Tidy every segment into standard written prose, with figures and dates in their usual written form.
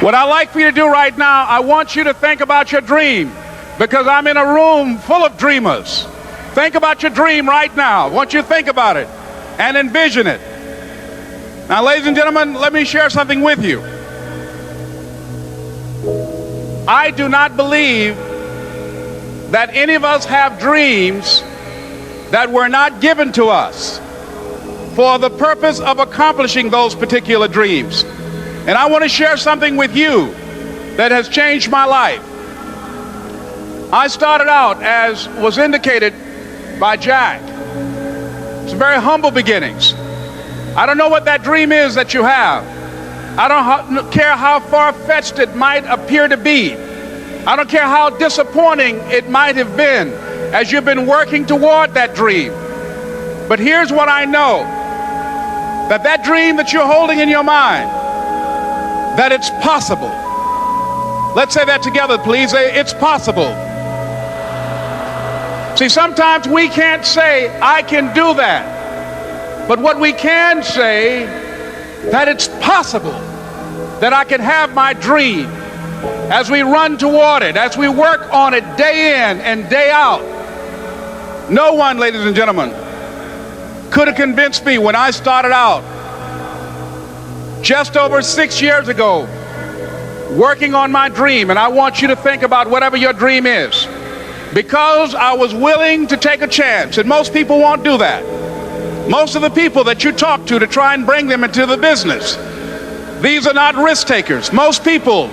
What I'd like for you to do right now, I want you to think about your dream, because I'm in a room full of dreamers. Think about your dream right now. I want you to think about it and envision it. Now, ladies and gentlemen, let me share something with you. I do not believe that any of us have dreams that were not given to us for the purpose of accomplishing those particular dreams. And I want to share something with you that has changed my life. I started out, as was indicated by Jack, it's very humble beginnings. I don't know what that dream is that you have. I don't care how far-fetched it might appear to be. I don't care how disappointing it might have been as you've been working toward that dream. But here's what I know, that that dream that you're holding in your mind, that it's possible. Let's say that together, please. It's possible. See, sometimes we can't say, I can do that. But what we can say, that it's possible that I can have my dream as we run toward it, as we work on it day in and day out. No one, ladies and gentlemen, could have convinced me when I started out just over 6 years ago, working on my dream. And I want you to think about whatever your dream is, because I was willing to take a chance. And most people won't do that. Most of the people that you talk to try and bring them into the business, these are not risk takers. Most people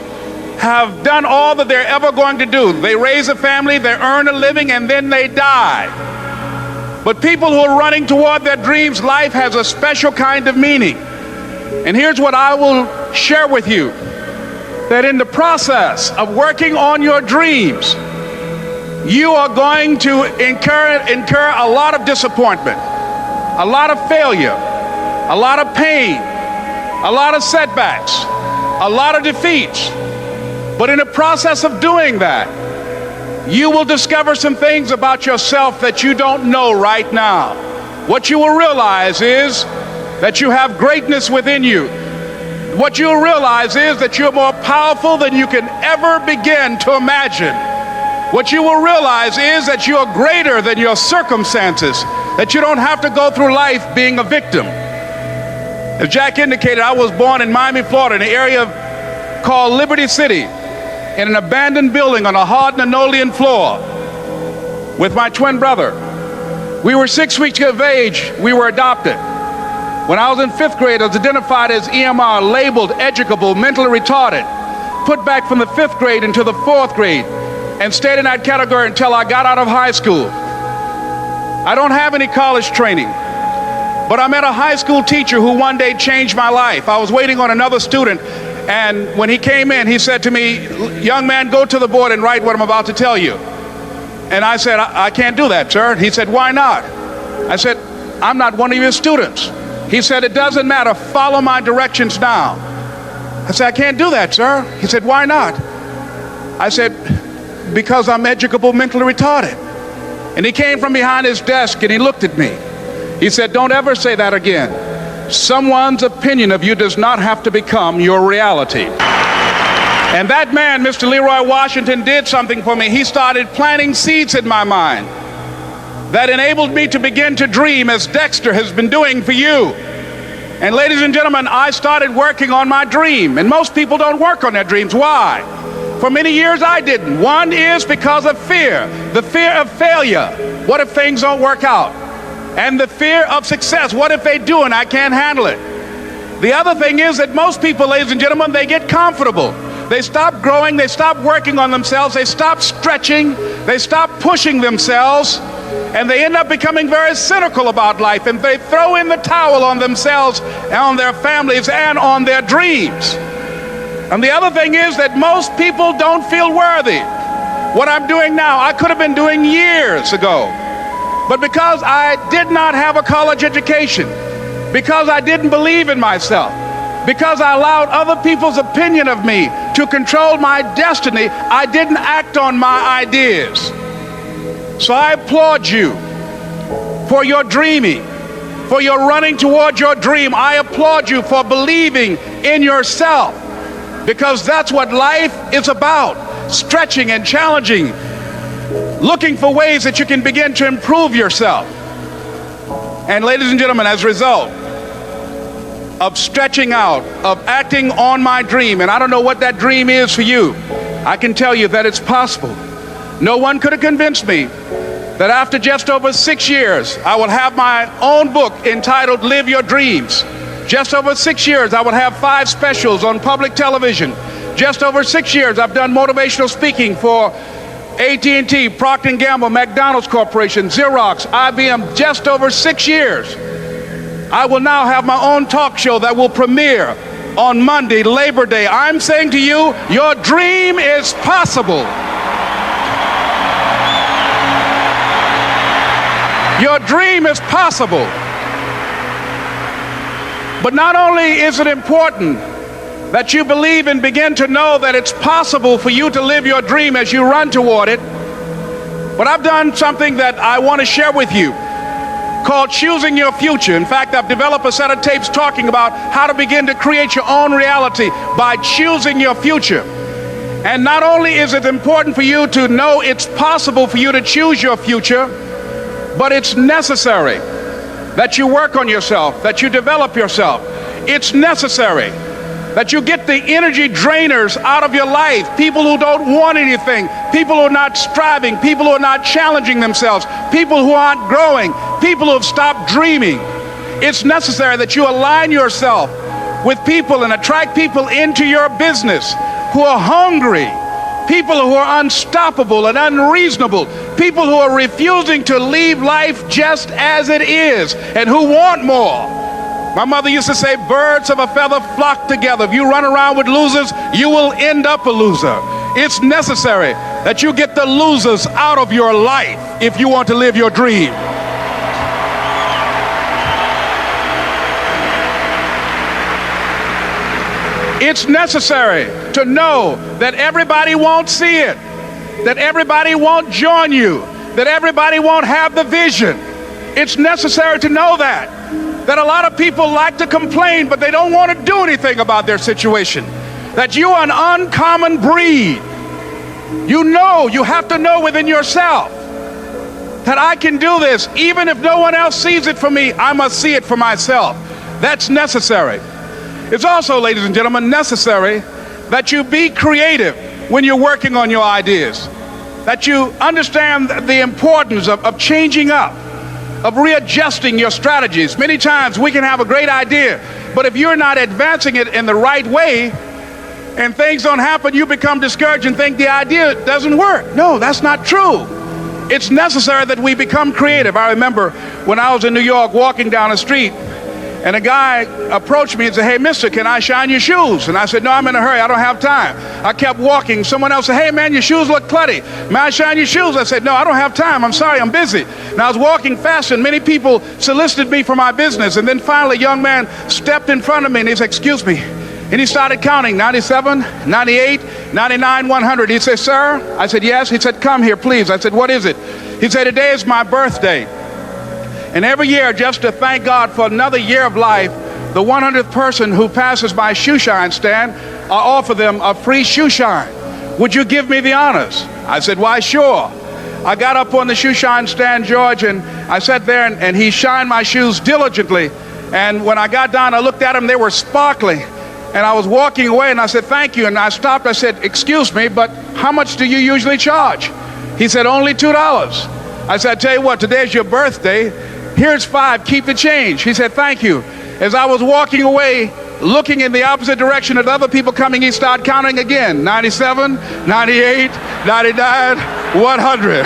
have done all that they're ever going to do. They raise a family, they earn a living, and then they die. But people who are running toward their dreams, life has a special kind of meaning. And here's what I will share with you, that in the process of working on your dreams, you are going to incur a lot of disappointment, a lot of failure, a lot of pain, a lot of setbacks, a lot of defeats. But in the process of doing that, you will discover some things about yourself that you don't know right now. What you will realize is that you have greatness within you. What you'll realize is that you're more powerful than you can ever begin to imagine. What you will realize is that you are greater than your circumstances, that you don't have to go through life being a victim. As Jack indicated, I was born in Miami, Florida, in an area called Liberty City, in an abandoned building on a hard linoleum floor with my twin brother. We were 6 weeks of age. We were adopted. When I was in 5th grade, I was identified as EMR, labeled educable, mentally retarded, put back from the 5th grade into the 4th grade, and stayed in that category until I got out of high school. I don't have any college training, but I met a high school teacher who one day changed my life. I was waiting on another student, and when he came in, he said to me, young man, go to the board and write what I'm about to tell you. And I said, I can't do that, sir. He said, why not? I said, I'm not one of your students. He said, it doesn't matter, follow my directions now. I said, I can't do that, sir. He said, why not? I said, because I'm educable, mentally retarded. And he came from behind his desk and he looked at me. He said, don't ever say that again. Someone's opinion of you does not have to become your reality. And that man, Mr. Leroy Washington, did something for me. He started planting seeds in my mind that enabled me to begin to dream, as Dexter has been doing for you. And ladies and gentlemen, I started working on my dream. And most people don't work on their dreams. Why? For many years I didn't. One is because of fear. The fear of failure. What if things don't work out? And the fear of success. What if they do and I can't handle it? The other thing is that most people, ladies and gentlemen, they get comfortable. They stop growing. They stop working on themselves. They stop stretching. They stop pushing themselves. And they end up becoming very cynical about life, and they throw in the towel on themselves and on their families and on their dreams. And the other thing is that most people don't feel worthy. What I'm doing now, I could have been doing years ago. But because I did not have a college education, because I didn't believe in myself, because I allowed other people's opinion of me to control my destiny, I didn't act on my ideas. So I applaud you for your dreaming, for your running toward your dream. I applaud you for believing in yourself. because that's what life is about, stretching and challenging, looking for ways that you can begin to improve yourself. And ladies and gentlemen, as a result of stretching out, of acting on my dream, and I don't know what that dream is for you, I can tell you that it's possible. No one could have convinced me that after just over 6 years, I will have my own book entitled Live Your Dreams. Just over 6 years, I would have 5 specials on public television. Just over 6 years, I've done motivational speaking for AT&T, Procter & Gamble, McDonald's Corporation, Xerox, IBM. Just over 6 years. I will now have my own talk show that will premiere on Monday, Labor Day. I'm saying to you, your dream is possible. Your dream is possible. But not only is it important that you believe and begin to know that it's possible for you to live your dream as you run toward it, but I've done something that I want to share with you called Choosing Your Future. In fact, I've developed a set of tapes talking about how to begin to create your own reality by choosing your future. And not only is it important for you to know it's possible for you to choose your future, but it's necessary that you work on yourself, that you develop yourself. It's necessary that you get the energy drainers out of your life, people who don't want anything, people who are not striving, people who are not challenging themselves, people who aren't growing, people who have stopped dreaming. It's necessary that you align yourself with people and attract people into your business who are hungry, people who are unstoppable and unreasonable, people who are refusing to leave life just as it is and who want more. My mother used to say, birds of a feather flock together. If you run around with losers, you will end up a loser. It's necessary that you get the losers out of your life if you want to live your dream. It's necessary to know that everybody won't see it, that everybody won't join you, that everybody won't have the vision. It's necessary to know that a lot of people like to complain, but they don't want to do anything about their situation, that you are an uncommon breed. You have to know within yourself that I can do this. Even if no one else sees it for me, I must see it for myself. That's necessary. It's also, ladies and gentlemen, necessary that you be creative when you're working on your ideas, that you understand the importance of changing up, of readjusting your strategies. Many times we can have a great idea, but if you're not advancing it in the right way and things don't happen, you become discouraged and think the idea doesn't work. No, that's not true. It's necessary that we become creative. I remember when I was in New York walking down the street, and a guy approached me and said, "Hey, mister, can I shine your shoes?" And I said, "No, I'm in a hurry. I don't have time." I kept walking. Someone else said, "Hey, man, your shoes look clutty. May I shine your shoes?" I said, "No, I don't have time. I'm sorry, I'm busy." And I was walking fast, and many people solicited me for my business. And then finally, a young man stepped in front of me, and he said, "Excuse me." And he started counting, 97, 98, 99, 100. He said, "Sir?" I said, "Yes." He said, "Come here, please." I said, "What is it?" He said, "Today is my birthday. And every year, just to thank God for another year of life, the 100th person who passes my shoe shine stand, I offer them a free shoe shine. Would you give me the honors?" I said, "Why, sure." I got up on the shoe shine stand, George, and I sat there, and he shined my shoes diligently. And when I got down, I looked at them, they were sparkling. And I was walking away, and I said, "Thank you." And I stopped, I said, "Excuse me, but how much do you usually charge?" He said, "Only $2. I said, "I tell you what, today's your birthday. Here's $5, keep the change." He said, "Thank you." As I was walking away, looking in the opposite direction at other people coming, he started counting again. 97, 98, 99, 100.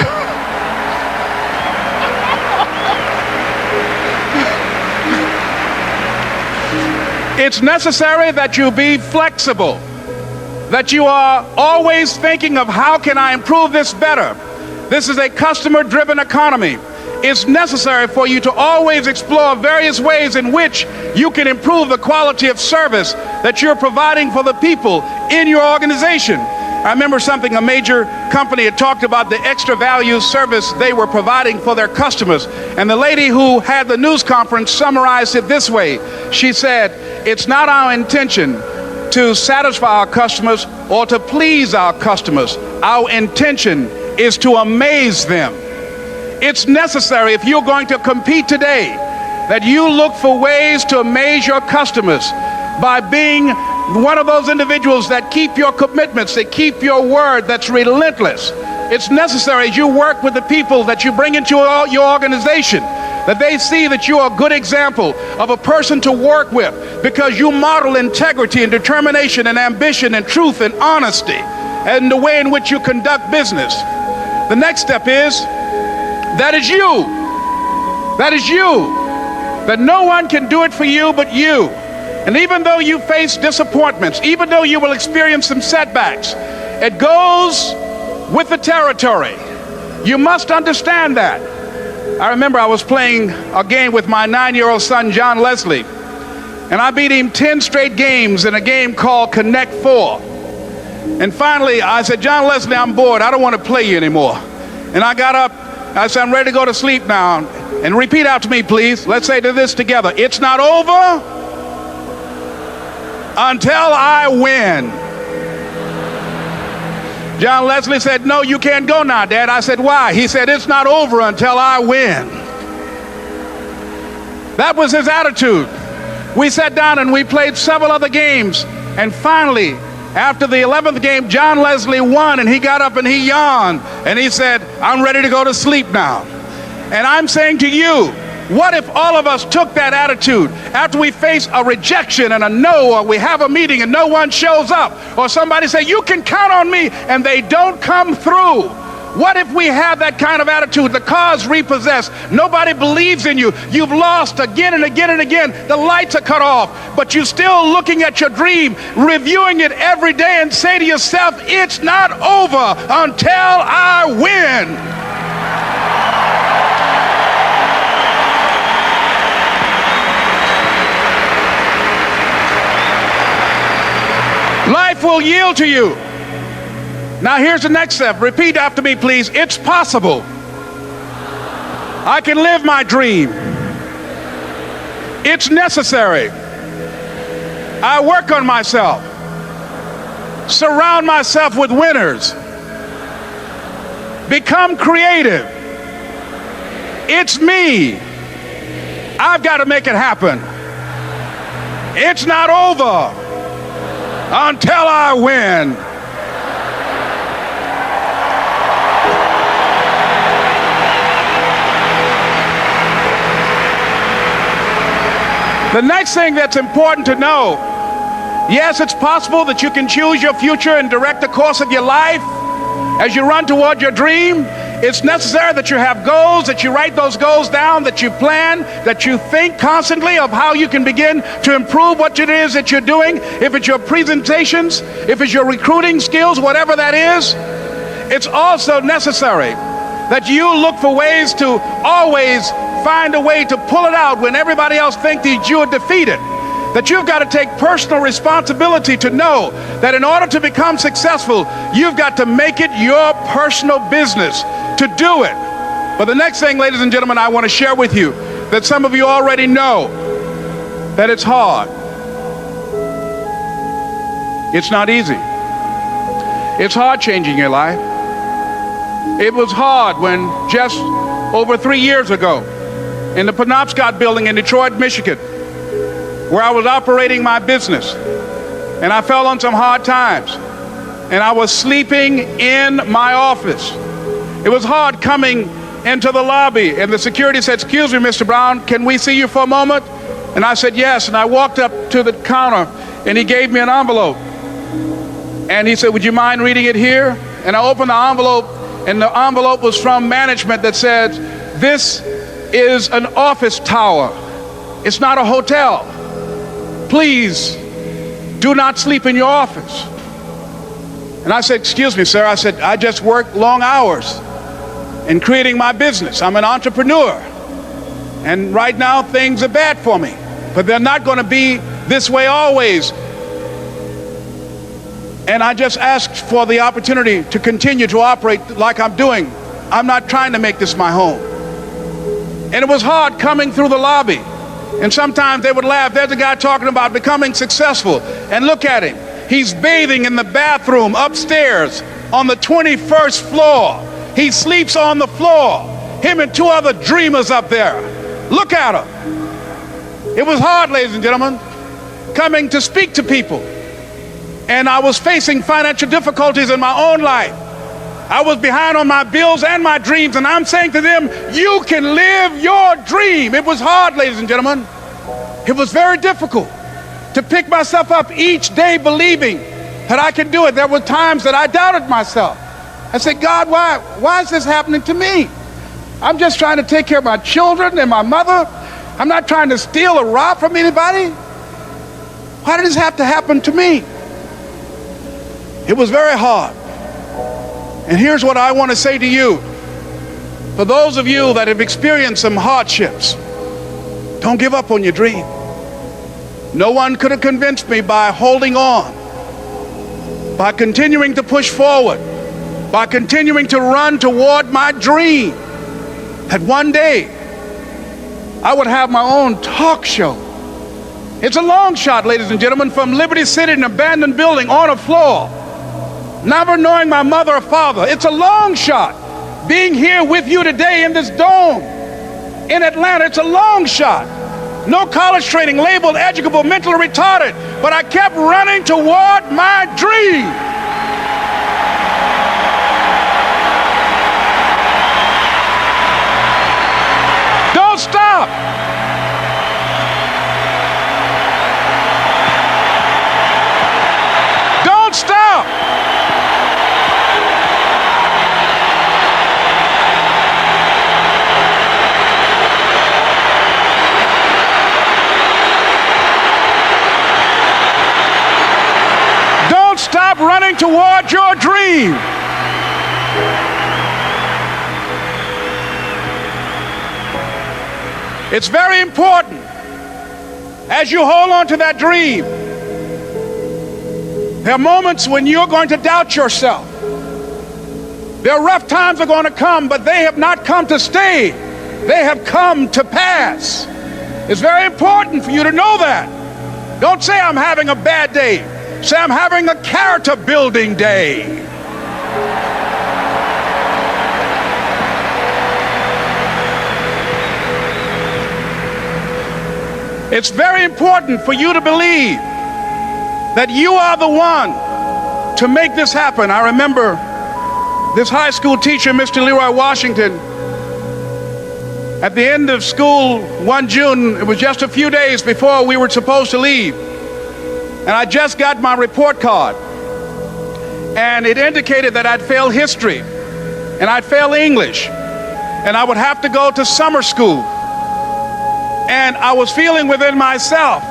It's necessary that you be flexible, that you are always thinking of how can I improve this better. This is a customer-driven economy. It's necessary for you to always explore various ways in which you can improve the quality of service that you're providing for the people in your organization. I remember something, a major company had talked about the extra value service they were providing for their customers. And the lady who had the news conference summarized it this way. She said, "It's not our intention to satisfy our customers or to please our customers. Our intention is to amaze them. It's necessary, if you're going to compete today, that you look for ways to amaze your customers by being one of those individuals that keep your commitments, that keep your word, that's relentless. It's necessary as you work with the people that you bring into your organization, that they see that you are a good example of a person to work with, because you model integrity and determination and ambition and truth and honesty and the way in which you conduct business. The next step is, that is you. That is you. That no one can do it for you but you. And even though you face disappointments, even though you will experience some setbacks, it goes with the territory. You must understand that. I remember I was playing a game with my 9-year-old son, John Leslie, and I beat him 10 straight games in a game called Connect 4. And finally, I said, John Leslie, I'm bored. I don't want to play you anymore. And I got up. I said, I'm ready to go to sleep now. And repeat after me, please. Let's say this together. It's not over until I win. John Leslie said, no, you can't go now, Dad. I said, why? He said, it's not over until I win. That was his attitude. We sat down and we played several other games. And finally, after the 11th game, John Leslie won, and he got up and he yawned. And he said, I'm ready to go to sleep now. And I'm saying to you, what if all of us took that attitude after we face a rejection and a no, or we have a meeting and no one shows up, or somebody say, you can count on me, and they don't come through? What if we have that kind of attitude? The car's repossessed. Nobody believes in you. You've lost again and again and again. The lights are cut off, but you're still looking at your dream, reviewing it every day, and say to yourself, it's not over until I win. Life will yield to you. Now here's the next step. Repeat after me, please. It's possible. I can live my dream. It's necessary. I work on myself. Surround myself with winners. Become creative. It's me. I've got to make it happen. It's not over until I win. The next thing that's important to know, yes, it's possible that you can choose your future and direct the course of your life as you run toward your dream. It's necessary that you have goals, that you write those goals down, that you plan, that you think constantly of how you can begin to improve what it is that you're doing. If it's your presentations, if it's your recruiting skills, whatever that is, it's also necessary that you look for ways to always find a way to pull it out when everybody else thinks that you are defeated. That you've got to take personal responsibility to know that in order to become successful, you've got to make it your personal business to do it. But the next thing, ladies and gentlemen, I want to share with you that some of you already know that it's hard. It's not easy. It's hard changing your life. It was hard when just over 3 years ago in the Penobscot building in Detroit, Michigan, where I was operating my business, and I fell on some hard times, and I was sleeping in my office. It was hard coming into the lobby, and the security said, excuse me, Mr. Brown, can we see you for a moment? And I said, yes, and I walked up to the counter, and he gave me an envelope. And he said, would you mind reading it here? And I opened the envelope, and the envelope was from management that said, this is an office tower. It's not a hotel. Please do not sleep in your office. And I said, excuse me, sir. I said, I just work long hours in creating my business. I'm an entrepreneur. And right now things are bad for me, but they're not going to be this way always. And I just asked for the opportunity to continue to operate like I'm doing. I'm not trying to make this my home. And it was hard coming through the lobby. And sometimes they would laugh. There's a guy talking about becoming successful. And look at him. He's bathing in the bathroom upstairs on the 21st floor. He sleeps on the floor. Him and two other dreamers up there. Look at him. It was hard, ladies and gentlemen, coming to speak to people. And I was facing financial difficulties in my own life. I was behind on my bills and my dreams, and I'm saying to them, you can live your dream. It was hard, ladies and gentlemen. It was very difficult to pick myself up each day believing that I could do it. There were times that I doubted myself. I said, God, why is this happening to me? I'm just trying to take care of my children and my mother. I'm not trying to steal or rob from anybody. Why did this have to happen to me? It was very hard. And here's what I want to say to you. For those of you that have experienced some hardships, don't give up on your dream. No one could have convinced me by holding on, by continuing to push forward, by continuing to run toward my dream, that one day I would have my own talk show. It's a long shot, ladies and gentlemen, from Liberty City, an abandoned building on a floor, never knowing my mother or father. It's a long shot. Being here with you today in this dome in Atlanta, it's a long shot. No college training, labeled educable, mentally retarded, but I kept running toward my dream. Don't stop. Don't stop. Don't stop running toward your dream. It's very important as you hold on to that dream. There are moments when you're going to doubt yourself. There are rough times are going to come, but they have not come to stay. They have come to pass. It's very important for you to know that. Don't say I'm having a bad day. Say I'm having a character building day. It's very important for you to believe that you are the one to make this happen. I remember this high school teacher, Mr. Leroy Washington, at the end of school one June, it was just a few days before we were supposed to leave, and I just got my report card, and it indicated that I'd failed history, and I'd failed English, and I would have to go to summer school. And I was feeling within myself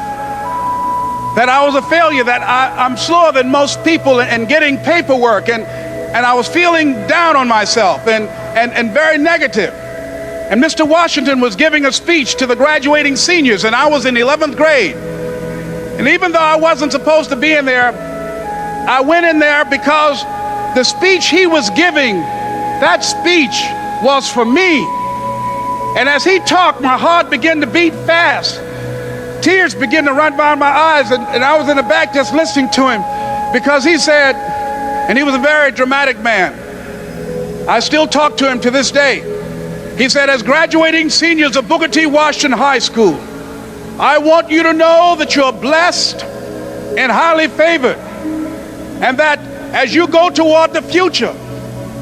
that I was a failure, that I'm slower than most people in getting paperwork, and I was feeling down on myself and very negative. And Mr. Washington was giving a speech to the graduating seniors, and I was in 11th grade. And even though I wasn't supposed to be in there, I went in there because the speech he was giving, that speech was for me. And as he talked, my heart began to beat fast. Tears began to run down my eyes, and I was in the back just listening to him, because he said, and he was a very dramatic man. I still talk to him to this day. He said, as graduating seniors of Booker T. Washington High School, I want you to know that you're blessed and highly favored, and that as you go toward the future,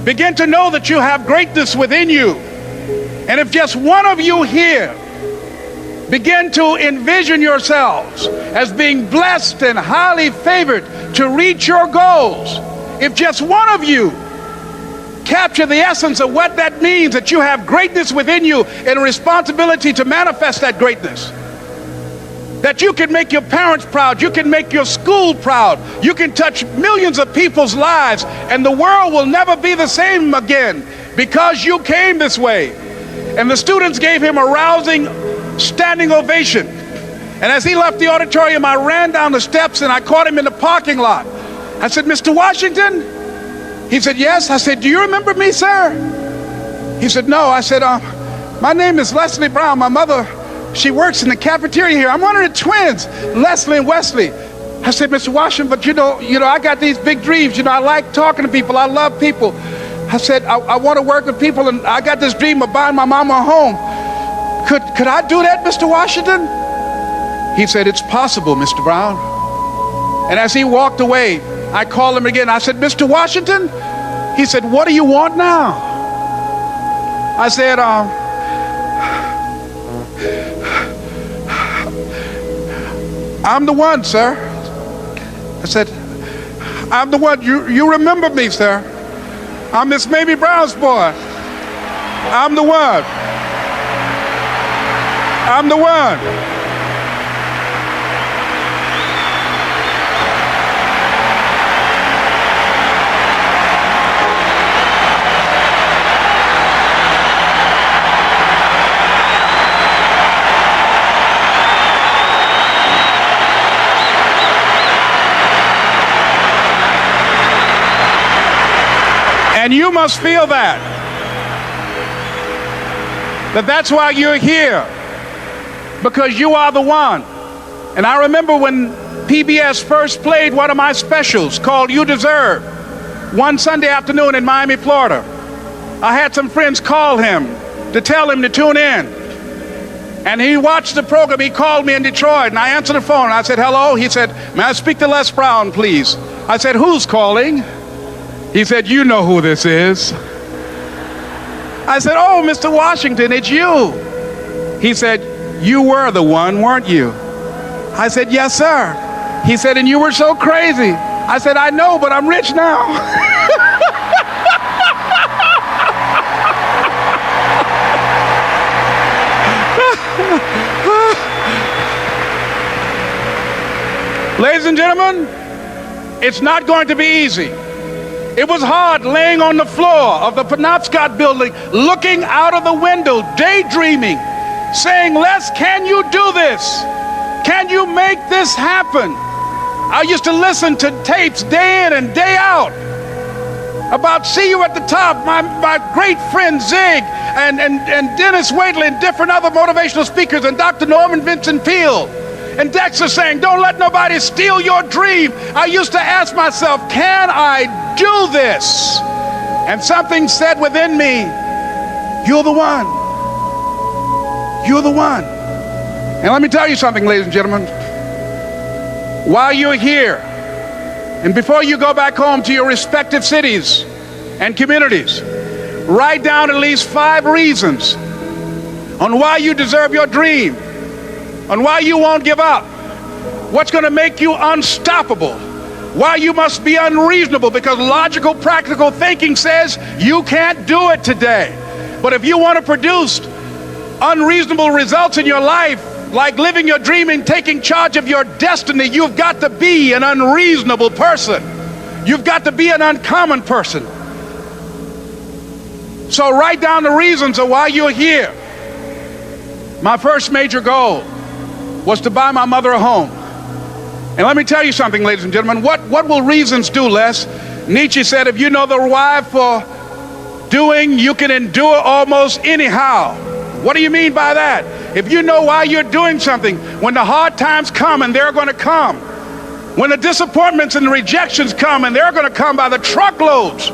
begin to know that you have greatness within you. And if just one of you here begin to envision yourselves as being blessed and highly favored to reach your goals, if just one of you capture the essence of what that means, that you have greatness within you and a responsibility to manifest that greatness, that you can make your parents proud, you can make your school proud, you can touch millions of people's lives, and the world will never be the same again because you came this way. And the students gave him a rousing standing ovation. And as he left the auditorium, I ran down the steps and I caught him in the parking lot. I said, Mr. Washington? He said, yes. I said, do you remember me, sir? He said, no. I said, my name is Leslie Brown. My mother She works in the cafeteria here. I'm one of the twins, Leslie and Wesley. I said, Mr. Washington, but you know, I got these big dreams. I like talking to people. I love people. I said, I want to work with people, and I got this dream of buying my mama a home. Could I do that, Mr. Washington? He said, it's possible, Mr. Brown. And as he walked away, I called him again. I said, Mr. Washington? He said, what do you want now? I said, I'm the one, sir. I said, I'm the one. You remember me, sir. I'm Miss Mamie Brown's boy. I'm the one. I'm the one. And you must feel that's why you're here, because you are the one. And I remember when PBS first played one of my specials called You Deserve, one Sunday afternoon in Miami, Florida. I had some friends call him to tell him to tune in. And he watched the program. He called me in Detroit, and I answered the phone. I said, hello. He said, may I speak to Les Brown, please? I said, who's calling? He said, you know who this is. I said, oh, Mr. Washington, it's you. He said, you were the one, weren't you? I said, yes, sir. He said, and you were so crazy. I said, I know, but I'm rich now. Ladies and gentlemen, it's not going to be easy. It was hard laying on the floor of the Penobscot building, looking out of the window, daydreaming, saying, Les, can you do this? Can you make this happen? I used to listen to tapes day in and day out about See You at the Top, my great friend Zig and Dennis Waitley and different other motivational speakers, and Dr. Norman Vincent Peale. And Dexter saying, don't let nobody steal your dream. I used to ask myself, can I do this? And something said within me, you're the one. You're the one. And let me tell you something, ladies and gentlemen. While you're here, and before you go back home to your respective cities and communities, write down at least 5 reasons on why you deserve your dream, on why you won't give up, what's going to make you unstoppable, why you must be unreasonable, because logical, practical thinking says you can't do it today. But if you want to produce unreasonable results in your life, like living your dream and taking charge of your destiny, you've got to be an unreasonable person. You've got to be an uncommon person. So write down the reasons of why you're here. My first major goal was to buy my mother a home. And let me tell you something, ladies and gentlemen. What will reasons do, Les? Nietzsche said, if you know the why for doing, you can endure almost anyhow. What do you mean by that? If you know why you're doing something, when the hard times come, and they're going to come, when the disappointments and the rejections come, and they're going to come by the truckloads,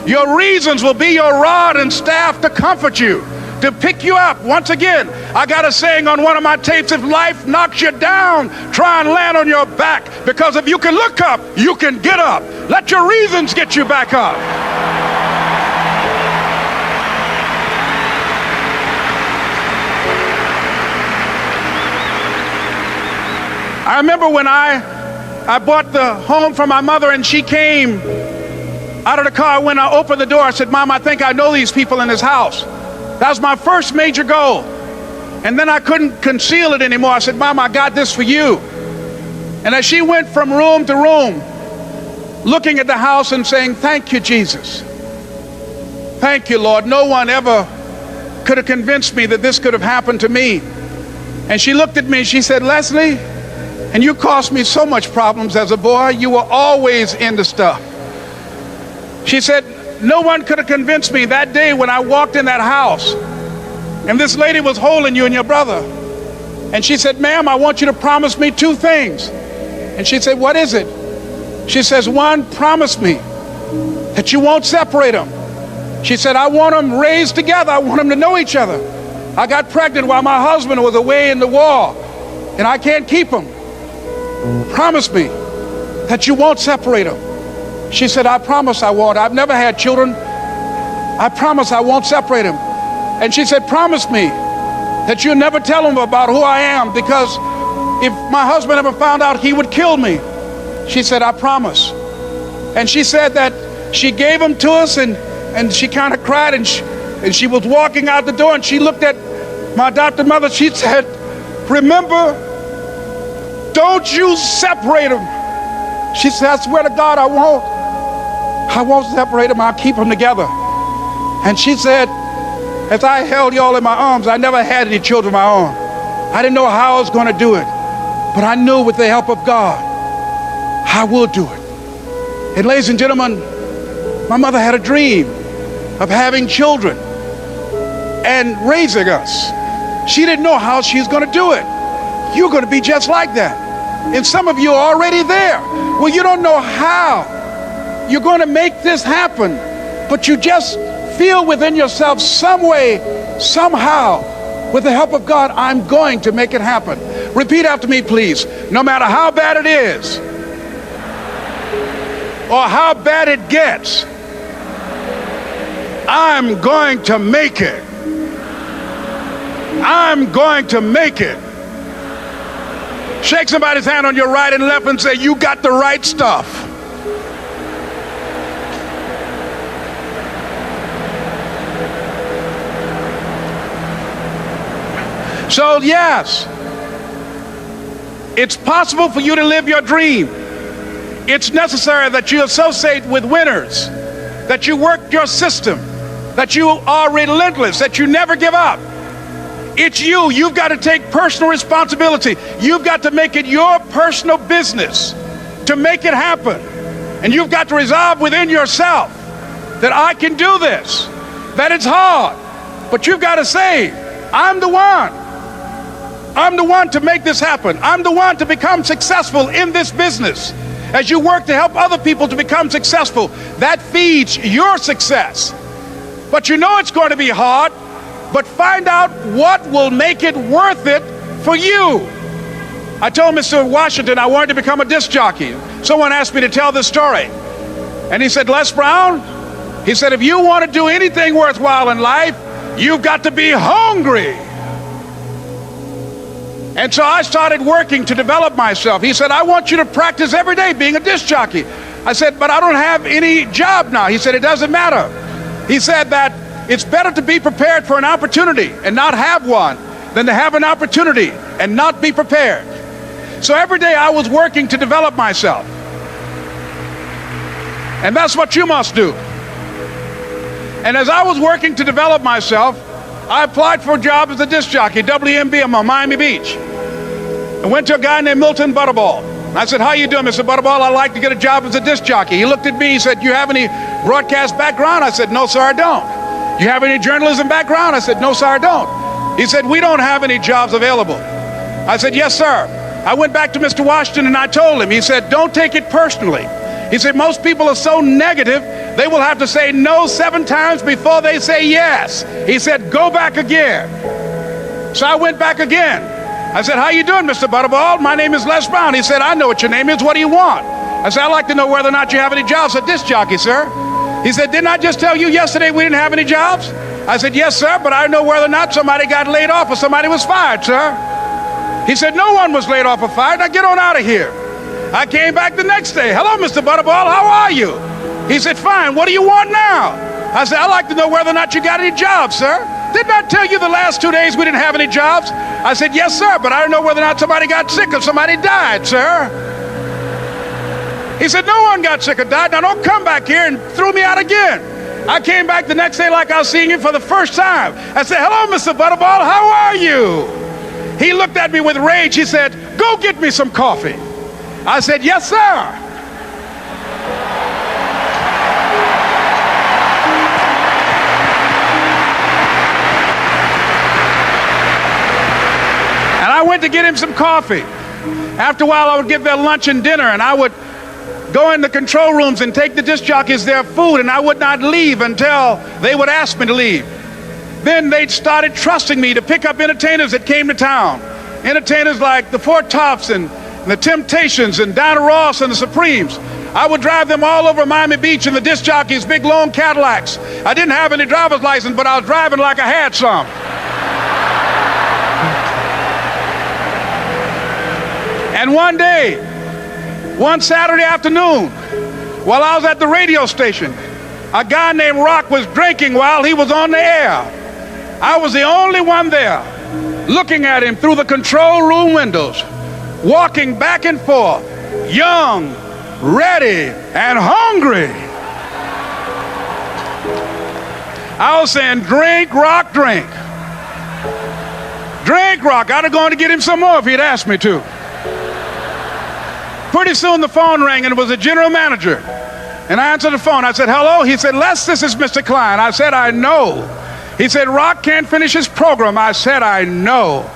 your reasons will be your rod and staff to comfort you, to pick you up. Once again, I got a saying on one of my tapes, if life knocks you down, try and land on your back, because if you can look up, you can get up. Let your reasons get you back up. I remember when I bought the home for my mother, and she came out of the car. When I opened the door, I said, Mom, I think I know these people in this house. That was my first major goal. And then I couldn't conceal it anymore. I said, Mom, I got this for you. And as she went from room to room, looking at the house and saying, thank you, Jesus. Thank you, Lord. No one ever could have convinced me that this could have happened to me. And she looked at me and she said, Leslie, and you caused me so much problems as a boy. You were always into stuff. She said, no one could have convinced me that day when I walked in that house and this lady was holding you and your brother. And she said, ma'am, I want you to promise me two things. And she said, what is it? She says, one, promise me that you won't separate them. She said, I want them raised together. I want them to know each other. I got pregnant while my husband was away in the war, and I can't keep them. Promise me that you won't separate them. She said, I promise I won't. I've never had children. I promise I won't separate them. And she said, promise me that you'll never tell them about who I am, because if my husband ever found out, he would kill me. She said, I promise. And she said that she gave them to us, and she kind of cried, and she was walking out the door, and she looked at my adopted mother. She said, remember, don't you separate them. She said, I swear to God, I won't separate them. I'll keep them together. And she said, as I held y'all in my arms, I never had any children of my own. I didn't know how I was going to do it, but I knew with the help of God, I will do it. And ladies and gentlemen, my mother had a dream of having children and raising us. She didn't know how she was going to do it. You're going to be just like that. And some of you are already there. Well, you don't know how you're going to make this happen, but you just feel within yourself some way, somehow, with the help of God, I'm going to make it happen. Repeat after me, please. No matter how bad it is, or how bad it gets, I'm going to make it. I'm going to make it. Shake somebody's hand on your right and left and say, you got the right stuff. So yes, it's possible for you to live your dream. It's necessary that you associate with winners, that you work your system, that you are relentless, that you never give up. It's you. You've got to take personal responsibility. You've got to make it your personal business to make it happen. And you've got to resolve within yourself that I can do this, that it's hard, but you've got to say, I'm the one. I'm the one to make this happen. I'm the one to become successful in this business. As you work to help other people to become successful, that feeds your success. But you know it's going to be hard, but find out what will make it worth it for you. I told Mr. Washington I wanted to become a disc jockey. Someone asked me to tell this story. And he said, Les Brown, he said, if you want to do anything worthwhile in life, you've got to be hungry. And so I started working to develop myself. He said, I want you to practice every day being a disc jockey. I said, but I don't have any job now. He said, it doesn't matter. He said that it's better to be prepared for an opportunity and not have one than to have an opportunity and not be prepared. So every day I was working to develop myself. And that's what you must do. And as I was working to develop myself, I applied for a job as a disc jockey, WMB, on Miami Beach. I went to a guy named Milton Butterball. I said, how you doing, Mr. Butterball? I'd like to get a job as a disc jockey. He looked at me, he said, do you have any broadcast background? I said, no, sir, I don't. Do you have any journalism background? I said, no, sir, I don't. He said, we don't have any jobs available. I said, yes, sir. I went back to Mr. Washington and I told him. He said, don't take it personally. He said, most people are so negative, they will have to say no 7 times before they say yes. He said, go back again. So I went back again. I said, how you doing, Mr. Butterball? My name is Les Brown. He said, I know what your name is. What do you want? I said, I'd like to know whether or not you have any jobs at disc jockey, sir. He said, didn't I just tell you yesterday we didn't have any jobs? I said, yes, sir, but I know whether or not somebody got laid off or somebody was fired, sir. He said, no one was laid off or fired. Now get on out of here. I came back the next day. Hello, Mr. Butterball, how are you? He said, fine, what do you want now? I said, I'd like to know whether or not you got any jobs, sir. Didn't I tell you the last 2 days we didn't have any jobs? I said, yes, sir, but I don't know whether or not somebody got sick or somebody died, sir. He said, no one got sick or died. Now don't come back here and throw me out again. I came back the next day like I was seeing you for the first time. I said, hello, Mr. Butterball, how are you? He looked at me with rage. He said, go get me some coffee. I said, yes, sir. went to get him some coffee. After a while, I would give their lunch and dinner, and I would go in the control rooms and take the disc jockeys their food, and I would not leave until they would ask me to leave. Then they started trusting me to pick up entertainers that came to town. Entertainers like the Four Tops and the Temptations and Dinah Ross and the Supremes. I would drive them all over Miami Beach in the disc jockeys' big long Cadillacs. I didn't have any driver's license, but I was driving like I had some. And one day, one Saturday afternoon, while I was at the radio station, a guy named Rock was drinking while he was on the air. I was the only one there, looking at him through the control room windows, walking back and forth, young, ready, and hungry. I was saying, drink, Rock, drink. Drink, Rock. I'd have gone to get him some more if he'd asked me to. Pretty soon the phone rang, and it was the general manager. And I answered the phone. I said, hello? He said, Les, this is Mr. Klein. I said, I know. He said, Rock can't finish his program. I said, I know.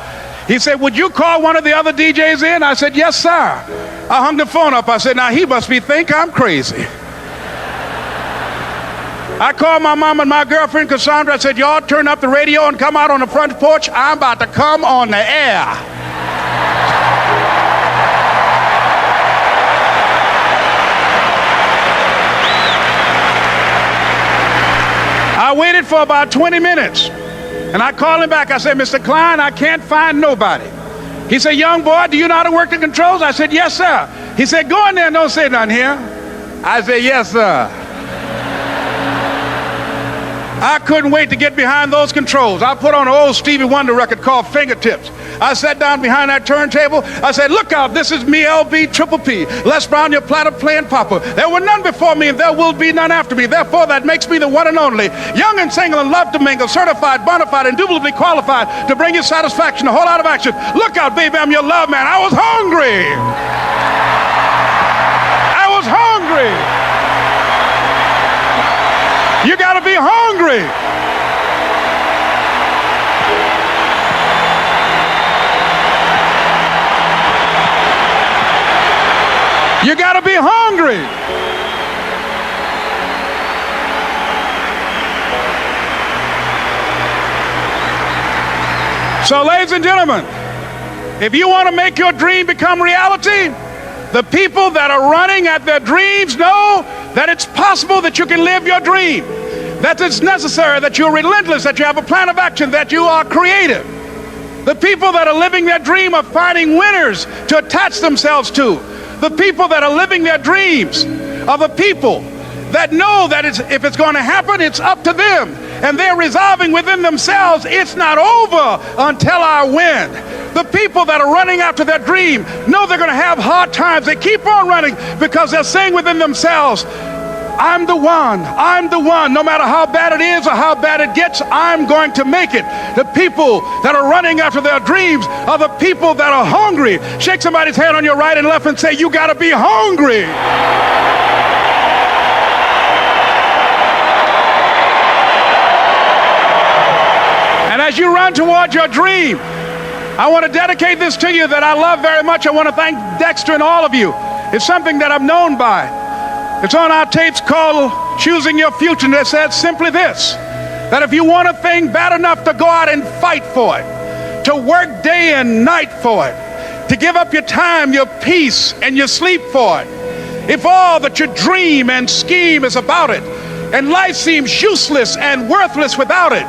He said, would you call one of the other DJs in? I said, yes, sir. I hung the phone up. I said, now he must think I'm crazy. I called my mom and my girlfriend, Cassandra. I said, y'all turn up the radio and come out on the front porch. I'm about to come on the air. I waited for about 20 minutes, and I called him back. I said, Mr. Klein, I can't find nobody. He said, young boy, do you know how to work the controls? I said, yes, sir. He said, go in there and don't say nothing here. I said, yes, sir. I couldn't wait to get behind those controls. I put on an old Stevie Wonder record called Fingertips. I sat down behind that turntable. I said, look out, this is me, LB Triple P, Les Brown, your platter playing papa. There were none before me, and there will be none after me. Therefore, that makes me the one and only, young and single and love to mingle, certified, bona fide, indubitably qualified to bring you satisfaction, a whole lot of action. Look out, baby, I'm your love man. I was hungry. I was hungry. You got to be hungry. You got to be hungry. So, ladies and gentlemen, if you want to make your dream become reality, the people that are running at their dreams know that it's possible that you can live your dream, that it's necessary, that you're relentless, that you have a plan of action, that you are creative. The people that are living their dream are finding winners to attach themselves to. The people that are living their dreams are the people that know that if it's going to happen, it's up to them. And they're resolving within themselves, it's not over until I win. The people that are running after their dream know they're going to have hard times. They keep on running because they're saying within themselves, I'm the one, no matter how bad it is or how bad it gets, I'm going to make it. The people that are running after their dreams are the people that are hungry. Shake somebody's hand on your right and left and say, you got to be hungry. And as you run toward your dream, I want to dedicate this to you that I love very much. I want to thank Dexter and all of you. It's something that I'm known by. It's on our tapes called Choosing Your Future, and it says simply this, that if you want a thing bad enough to go out and fight for it, to work day and night for it, to give up your time, your peace, and your sleep for it, if all that you dream and scheme is about it, and life seems useless and worthless without it,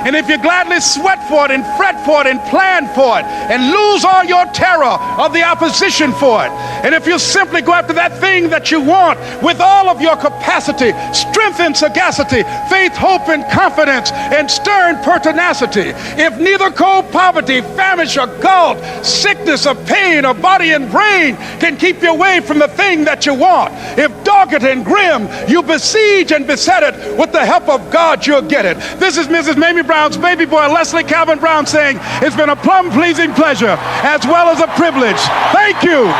and if you gladly sweat for it and fret for it and plan for it and lose all your terror of the opposition for it, and if you simply go after that thing that you want with all of your capacity, strength and sagacity, faith, hope and confidence, and stern pertinacity, if neither cold poverty, famish or gulf, sickness or pain or body and brain can keep you away from the thing that you want, if dogged and grim you besiege and beset it, with the help of God you'll get it. This is Mrs. Mamie Brown's baby boy, Leslie Calvin Brown, saying it's been a plumb pleasing pleasure as well as a privilege. Thank you.